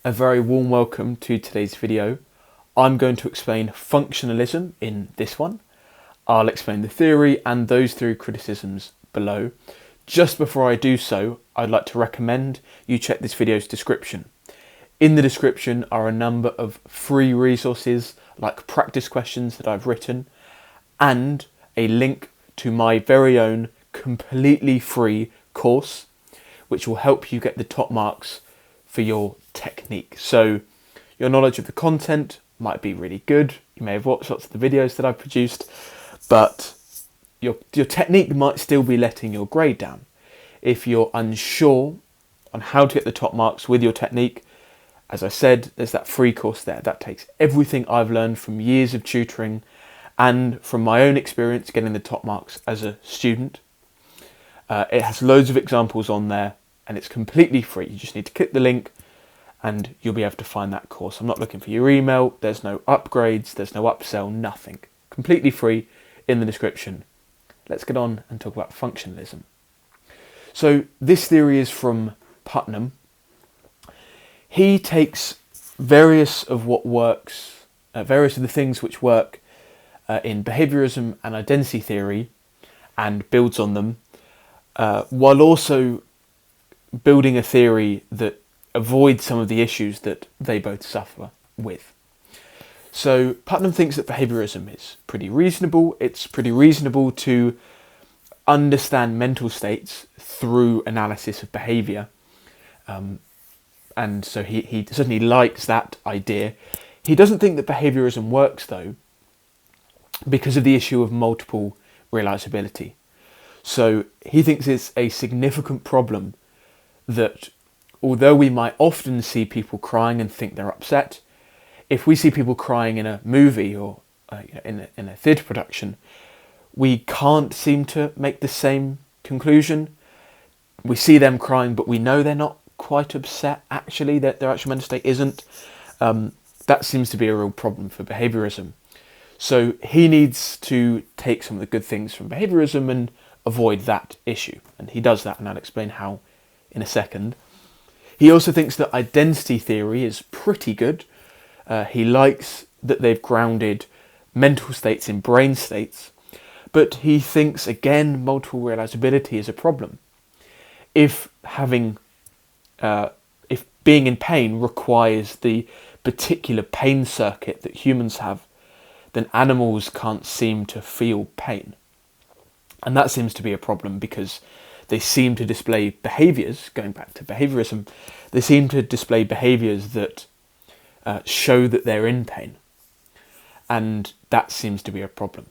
A very warm welcome to today's video. I'm going to explain functionalism in this one. I'll explain the theory and those three criticisms below. Just before I do so, I'd like to recommend you check this video's description. In the description are a number of free resources like practice questions that I've written and a link to my very own completely free course which will help you get the top marks for your technique. So your knowledge of the content might be really good. You may have watched lots of the videos that I've produced, but your technique might still be letting your grade down. If you're unsure on how to get the top marks with your technique, as I said, there's that free course there. That takes everything I've learned from years of tutoring and from my own experience getting the top marks as a student. It has loads of examples on there and it's completely free. You just need to click the link and you'll be able to find that course. I'm not looking for your email. There's no upgrades. There's no upsell, nothing. Completely free in the description. Let's get on and talk about functionalism. So this theory is from Putnam. He takes various of the things which work in behaviorism and identity theory and builds on them, while also building a theory that avoids some of the issues that they both suffer with. So Putnam thinks that behaviorism is pretty reasonable. It's pretty reasonable to understand mental states through analysis of behaviour. And so he certainly likes that idea. He doesn't think that behaviourism works though, because of the issue of multiple realisability. So he thinks it's a significant problem that although we might often see people crying and think they're upset, if we see people crying in a movie or in a theatre production, we can't seem to make the same conclusion. We see them crying, but we know they're not quite upset actually, that their actual mental state isn't. That seems to be a real problem for behaviourism. So he needs to take some of the good things from behaviourism and avoid that issue. And he does that, and I'll explain how in a second. He also thinks that identity theory is pretty good. He likes that they've grounded mental states in brain states, but he thinks, again, multiple realisability is a problem. If being in pain requires the particular pain circuit that humans have, then animals can't seem to feel pain. And that seems to be a problem because they seem to display behaviours, going back to behaviourism, they seem to display behaviours that show that they're in pain. And that seems to be a problem.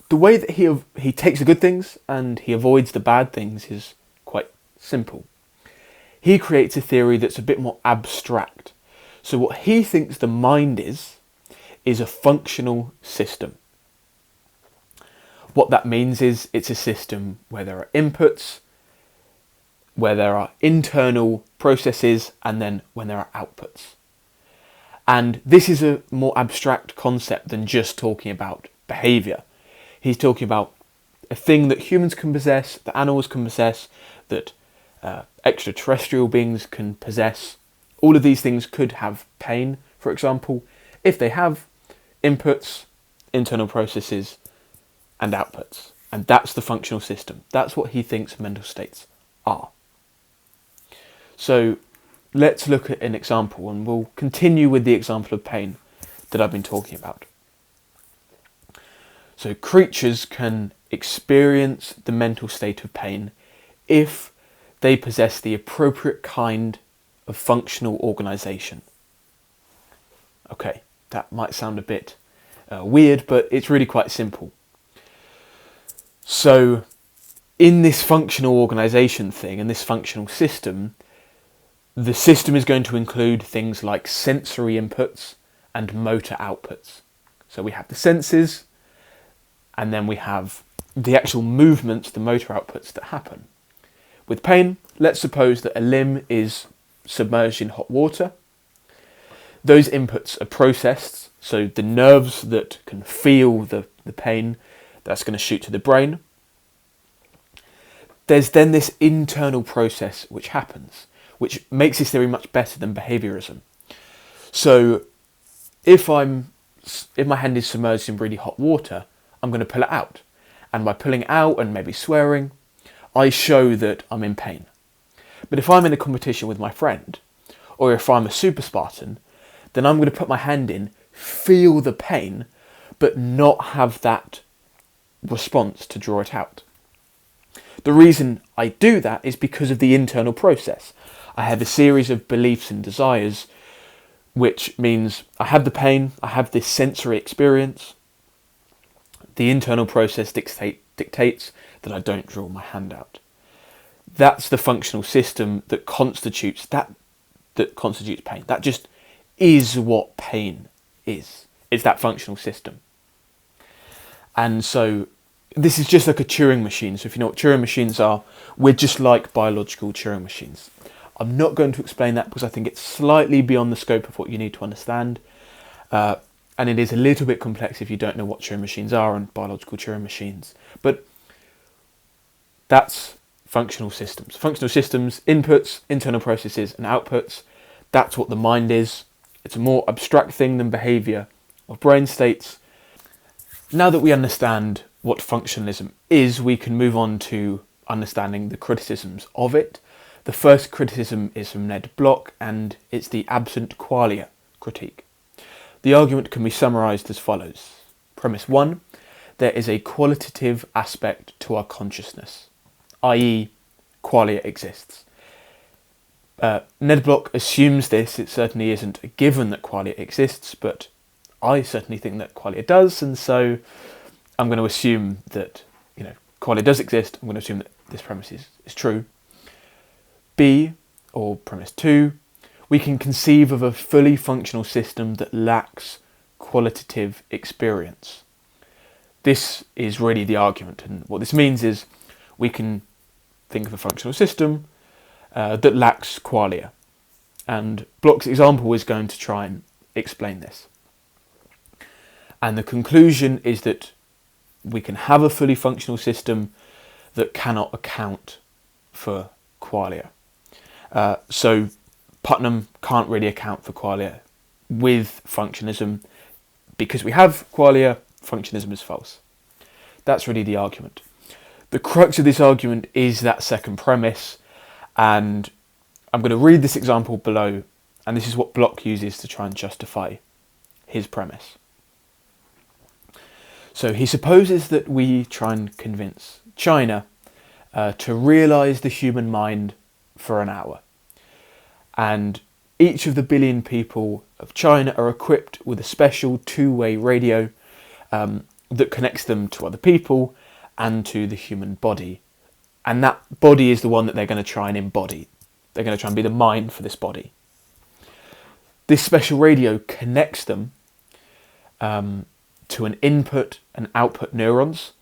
The way that he takes the good things and he avoids the bad things is quite simple. He creates a theory that's a bit more abstract. So what he thinks the mind is a functional system. What that means is it's a system where there are inputs, where there are internal processes, and then when there are outputs. And this is a more abstract concept than just talking about behaviour. He's talking about a thing that humans can possess, that animals can possess, that extraterrestrial beings can possess. All of these things could have pain, for example, if they have inputs, internal processes, and outputs. And that's the functional system. That's what he thinks mental states are. So let's look at an example, and we'll continue with the example of pain that I've been talking about. So creatures can experience the mental state of pain if they possess the appropriate kind of functional organisation. Okay, that might sound a bit weird, but it's really quite simple. So in this functional organisation thing, in this functional system, the system is going to include things like sensory inputs and motor outputs. So we have the senses, and then we have the actual movements, the motor outputs that happen. With pain, let's suppose that a limb is submerged in hot water. Those inputs are processed, so the nerves that can feel the pain, that's going to shoot to the brain. There's then this internal process which happens, which makes this theory much better than behaviourism. So if my hand is submerged in really hot water, I'm going to pull it out. And by pulling it out and maybe swearing, I show that I'm in pain. But if I'm in a competition with my friend, or if I'm a super Spartan, then I'm going to put my hand in, feel the pain, but not have that response to draw it out. The reason I do that is because of the internal process. I have a series of beliefs and desires, which means I have the pain, I have this sensory experience. The internal process dictates that I don't draw my hand out. That's the functional system that constitutes pain. That just is what pain is. It's that functional system. And so this is just like a Turing machine. So if you know what Turing machines are, we're just like biological Turing machines. I'm not going to explain that because I think it's slightly beyond the scope of what you need to understand. And it is a little bit complex if you don't know what Turing machines are and biological Turing machines. But that's functional systems. Functional systems, inputs, internal processes and outputs. That's what the mind is. It's a more abstract thing than behaviour or brain states. Now that we understand what functionalism is, we can move on to understanding the criticisms of it. The first criticism is from Ned Block, and it's the absent qualia critique. The argument can be summarised as follows. Premise 1, there is a qualitative aspect to our consciousness, i.e. qualia exists. Ned Block assumes this. It certainly isn't a given that qualia exists, but I certainly think that qualia does, and so I'm going to assume that qualia does exist. I'm going to assume that this premise is true. B, or premise 2, we can conceive of a fully functional system that lacks qualitative experience. This is really the argument, and what this means is we can think of a functional system that lacks qualia. And Block's example is going to try and explain this. And the conclusion is that we can have a fully functional system that cannot account for qualia. So Putnam can't really account for qualia with functionalism. Because we have qualia, functionalism is false. That's really the argument. The crux of this argument is that second premise, and I'm going to read this example below, and this is what Block uses to try and justify his premise. So he supposes that we try and convince China to realise the human mind for an hour. And each of the billion people of China are equipped with a special two-way radio that connects them to other people and to the human body. And that body is the one that they're going to try and embody. They're going to try and be the mind for this body. This special radio connects them to an input and output neurons.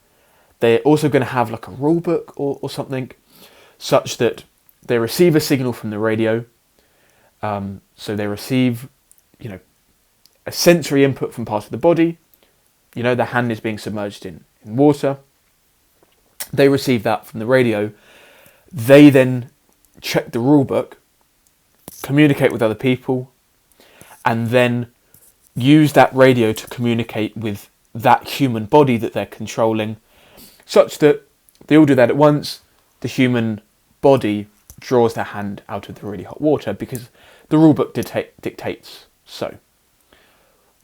They're also going to have like a rule book or something, such that they receive a signal from the radio. So they receive, a sensory input from part of the body. The hand is being submerged in water. They receive that from the radio. They then check the rule book, communicate with other people, and then use that radio to communicate with that human body that they're controlling, such that they all do that at once. The human body draws their hand out of the really hot water because the rulebook dictates so.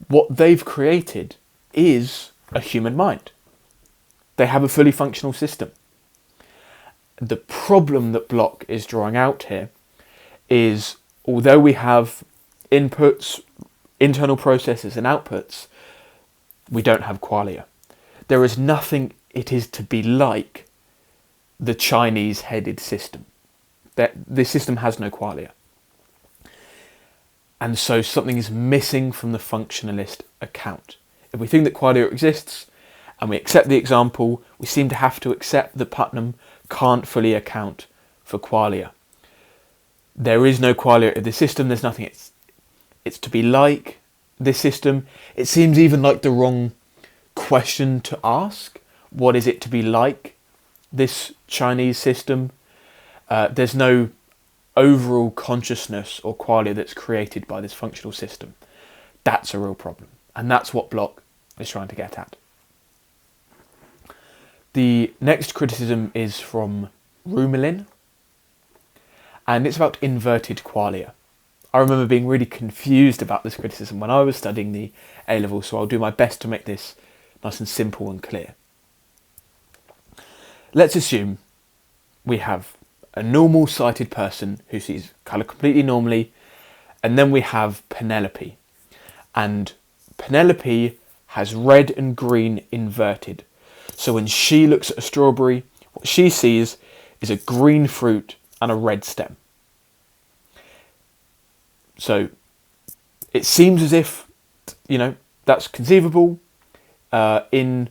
What they've created is a human mind. They have a fully functional system. The problem that Block is drawing out here is, although we have inputs, internal processes and outputs, we don't have qualia. There is nothing it is to be like the Chinese-headed system. This system has no qualia. And so something is missing from the functionalist account. If we think that qualia exists, and we accept the example, we seem to have to accept that Putnam can't fully account for qualia. There is no qualia in the system. There's nothing it's to be like this system. It seems even like the wrong question to ask. What is it to be like this Chinese system? There's no overall consciousness or qualia that's created by this functional system. That's a real problem. And that's what Bloch is trying to get at. The next criticism is from Rumelin, and it's about inverted qualia. I remember being really confused about this criticism when I was studying the A-level, so I'll do my best to make this nice and simple and clear. Let's assume we have a normal sighted person who sees colour completely normally, and then we have Penelope. And Penelope has red and green inverted. So when she looks at a strawberry, what she sees is a green fruit and a red stem. So it seems as if, that's conceivable. In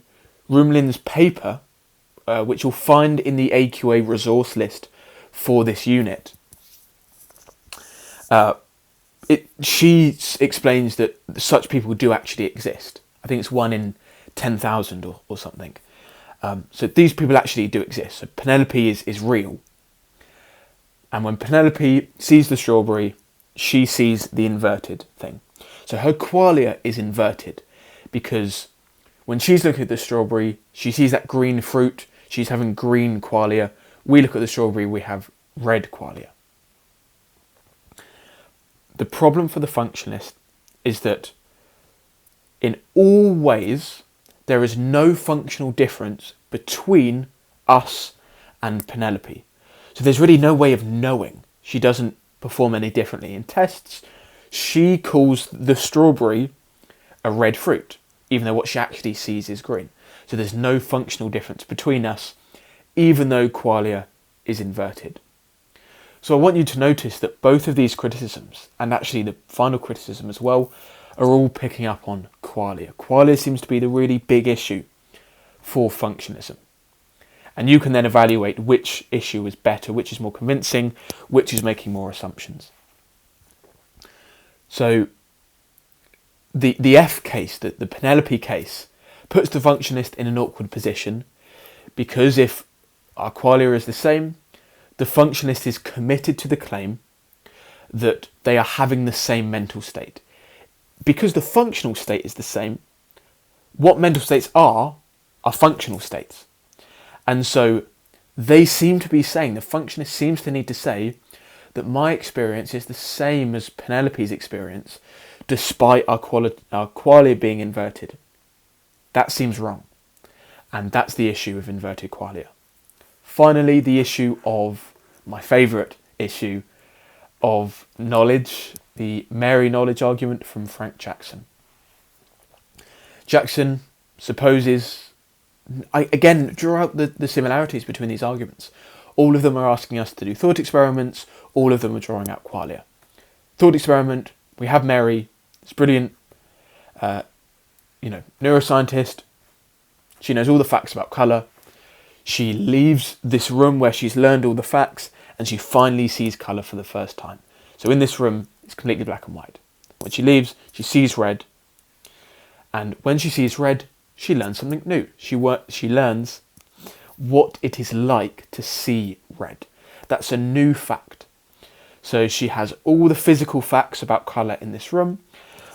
Rumelin's paper, which you'll find in the AQA resource list for this unit, she explains that such people do actually exist. I think it's 1 in 10,000 or something. So these people actually do exist. So Penelope is real. And when Penelope sees the strawberry, she sees the inverted thing. So her qualia is inverted because when she's looking at the strawberry, she sees that green fruit, she's having green qualia. We look at the strawberry, we have red qualia. The problem for the functionalist is that in all ways, there is no functional difference between us and Penelope. So there's really no way of knowing. She doesn't perform any differently. In tests, she calls the strawberry a red fruit, even though what she actually sees is green. So there's no functional difference between us, even though qualia is inverted. So I want you to notice that both of these criticisms, and actually the final criticism as well, are all picking up on qualia. Qualia seems to be the really big issue for functionalism. And you can then evaluate which issue is better, which is more convincing, which is making more assumptions. So the F case, the Penelope case, puts the functionalist in an awkward position because if our qualia is the same, the functionalist is committed to the claim that they are having the same mental state. Because the functional state is the same, what mental states are functional states. And so they seem to be saying, the functionist seems to need to say that my experience is the same as Penelope's experience, despite our qualia being inverted. That seems wrong. And that's the issue of inverted qualia. Finally, the issue of my favourite issue of knowledge, the Mary knowledge argument from Frank Jackson. Jackson supposes, again, draw out the similarities between these arguments. All of them are asking us to do thought experiments, all of them are drawing out qualia. Thought experiment, we have Mary, it's brilliant, neuroscientist, she knows all the facts about colour, she leaves this room where she's learned all the facts and she finally sees colour for the first time. So in this room, it's completely black and white. When she leaves, she sees red. And when she sees red, she learns something new. She learns what it is like to see red. That's a new fact. So she has all the physical facts about colour in this room,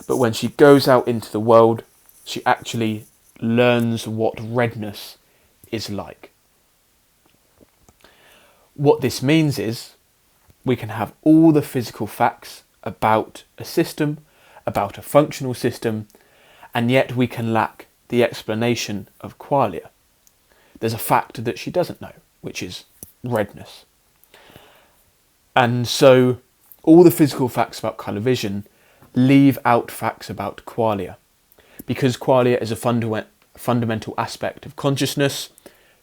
but when she goes out into the world, she actually learns what redness is like. What this means is we can have all the physical facts about a system, about a functional system, and yet we can lack the explanation of qualia. There's a fact that she doesn't know, which is redness. And so all the physical facts about colour vision leave out facts about qualia. Because qualia is a fundamental aspect of consciousness,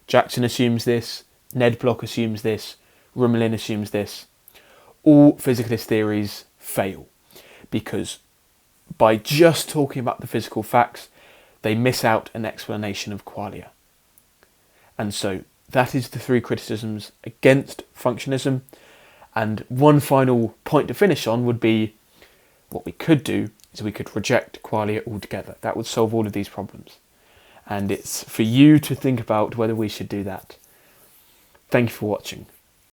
Jackson assumes this, Ned Bloch assumes this, Rumelin assumes this. All physicalist theories fail because by just talking about the physical facts, they miss out an explanation of qualia. And so that is the three criticisms against functionalism. And one final point to finish on would be what we could do is we could reject qualia altogether. That would solve all of these problems. And it's for you to think about whether we should do that. Thank you for watching.